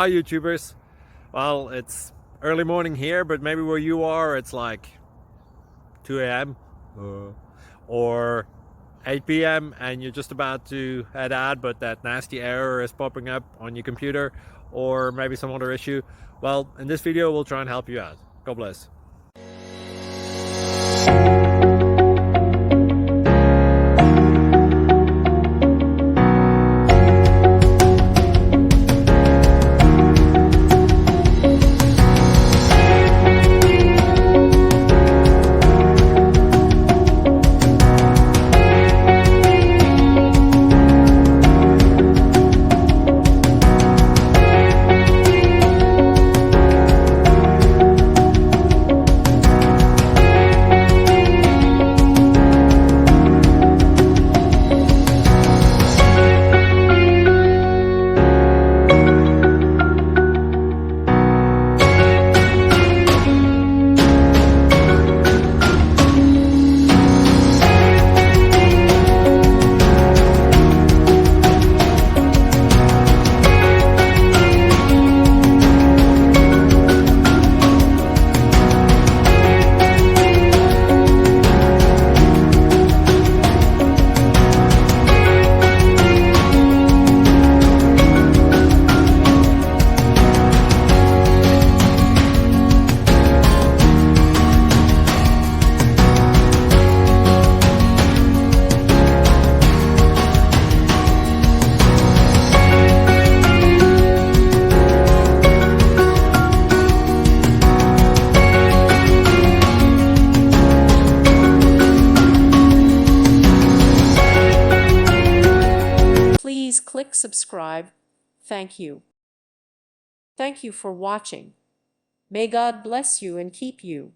Hi YouTubers. Well, it's early morning here, but maybe where you are it's like 2 a.m. or 8 p.m. and you're just about to head out, but that nasty error is popping up on your computer, or maybe some other issue. Well, in this video we'll try and help you out. God bless. Please click subscribe. Thank you. Thank you for watching. May God bless you and keep you.